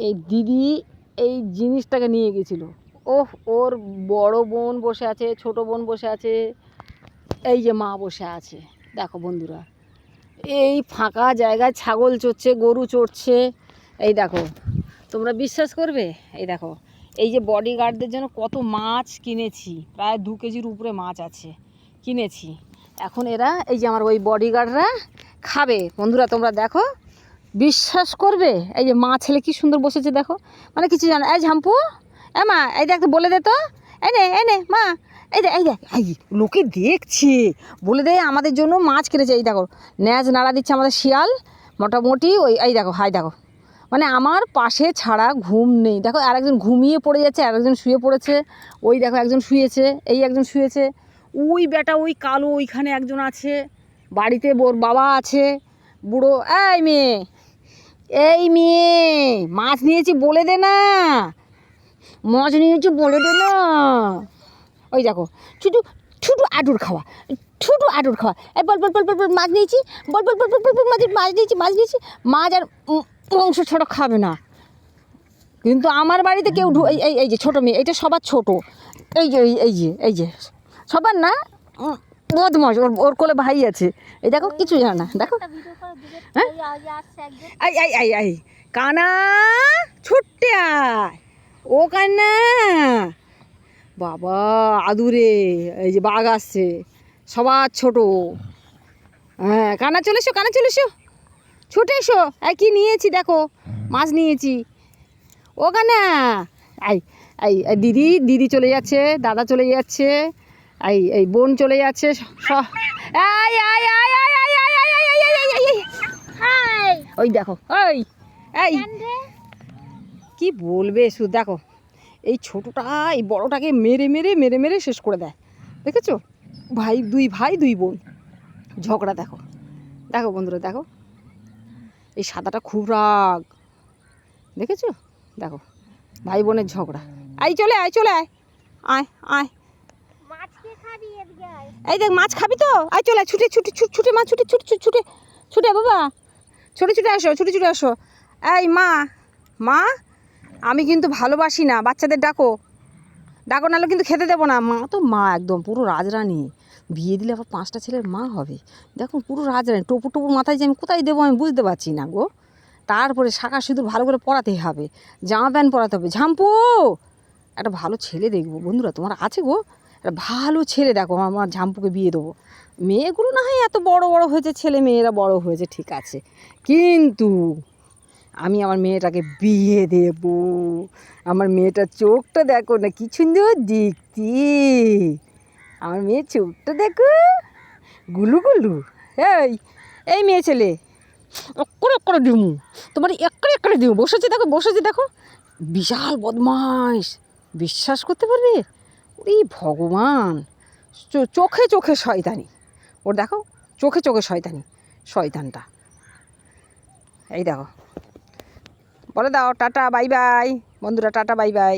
এই দিদি এই জিনিসটাকে নিয়ে গেছিল। ওহ, ওর বড় বোন বসে আছে, ছোট বোন বসে আছে, এই যে মা বসে আছে। দেখো বন্ধুরা, এই ফাঁকা জায়গায় ছাগল চড়ছে, গরু চড়ছে। এই দেখো, তোমরা বিশ্বাস করবে, এই দেখো, এই যে বডিগার্ডদের জন্য কত মাছ কিনেছি, প্রায় 2 কেজির উপরে মাছ আছে কিনেছি। এখন এরা, এই যে আমার ওই বডিগার্ডরা খাবে। বন্ধুরা তোমরা দেখো, বিশ্বাস করবে, এই যে মা ছেলে কি সুন্দর বসেছে দেখো, মানে কিছু জানো। এই ঝাম্পু, এ মা, এই দেখ, বলে দে তো, এনে মা, এই দেখ, এই দেখ, এই লোকে দেখছে, বলে দে আমাদের জন্য মাছ কেটেছে। এই দেখো, ন্যাজ নাড়া দিচ্ছে আমাদের শিয়াল মোটামুটি। ওই এই দেখো, হাই দেখো, মানে আমার পাশে ছাড়া ঘুম নেই। দেখো, আর একজন ঘুমিয়ে পড়ে যাচ্ছে, আর একজন শুয়ে পড়েছে। ওই দেখো, একজন শুয়েছে, এই একজন শুয়েছে। ওই বেটা, ওই কালো ওইখানে একজন আছে, বাড়িতে ওর বাবা আছে বুড়ো। এই মেয়ে, মাছ নিয়েছি বলে দে না, মাছ নিয়েছি বলে দে না। ওই দেখো, ছুটু ছুটু আডুর খাওয়া, এই বল বল বল বল বল, মাছ নিয়েছি, বল বল বল বল বল বল, মাছ নিয়েছি। মাছ আর মাংস ছাড়া খাবে না। কিন্তু আমার বাড়িতে কেউ এই যে ছোটো মেয়ে, এটা সবার ছোট, এই যে সবার না, বদমাস, ওর কোলে ভাই আছে। এই দেখো, কিছু জানে না, দেখো। হ্যাঁ, এই কানা, ছুটতে আয়, ও কান্না বাবা, আদুরে, এই যে বাঘ আসছে, সবার ছোট। হ্যাঁ, কানা চলে এসো, ছুটে এসো। এই কি নিয়েছি দেখো, মাছ নিয়েছি। ও কানা, এই দিদি চলে যাচ্ছে, দাদা চলে যাচ্ছে, এই বোন চলে যাচ্ছে, ওই দেখো, এই কি বলবে শুধু দেখো, এই ছোটোটা এই বড়োটাকে মেরে মেরে শেষ করে দেয়। দেখেছো, দুই ভাই দুই বোন ঝগড়া। দেখো দেখো বন্ধুরা, দেখো, এই সাদাটা খুব রাগ, দেখেছো, দেখো, ভাই বোনের ঝগড়া। চলে আয়, এই দেখ, মাছ খাবি তো, চলে আয়, ছুটে মা, ছুটে বাবা, ছুটে আসো। এই মা, আমি কিন্তু ভালোবাসি না, বাচ্চাদের ডাকো নাহলে কিন্তু খেতে দেবো না। মা একদম পুরো রাজরানী, বিয়ে দিলে আবার 5টা ছেলের মা হবে। দেখুন, পুরো রাজরানী, টপুর মাথায় যে আমি কোথায় দেবো আমি বুঝতে পারছি না গো। তারপরে শাঁখা সিঁদুর ভালো করে পরাতে হবে, জামা প্যান্ট পরাতে হবে। ঝাম্পু, একটা ভালো ছেলে দেখবো বন্ধুরা, তোমার আছে গো, একটা ভালো ছেলে দেখো, আমার ঝাম্পুকে বিয়ে দেবো। মেয়েগুলো না হয় এত বড় হয়েছে, ছেলে মেয়েরা বড় হয়েছে, ঠিক আছে, কিন্তু আমি আমার মেয়েটাকে বিয়ে দেব। আমার মেয়েটার চোখটা দেখো না, কি সুন্দর দেখতে, আমার মেয়ের চোখটা দেখো, গুলু। এই মেয়ে ছেলে, করে দিমু তোমার, একরে দিমু। বসেছে দেখো, বিশাল বদমাইশ, বিশ্বাস করতে পারবে? ওরে ভগবান, চোখে শয়তানি ওর, দেখো, চোখে শয়তানটা। এই দেখো, বলে দাও টাটা বাই বাই বন্ধুরা, টাটা বাই বাই।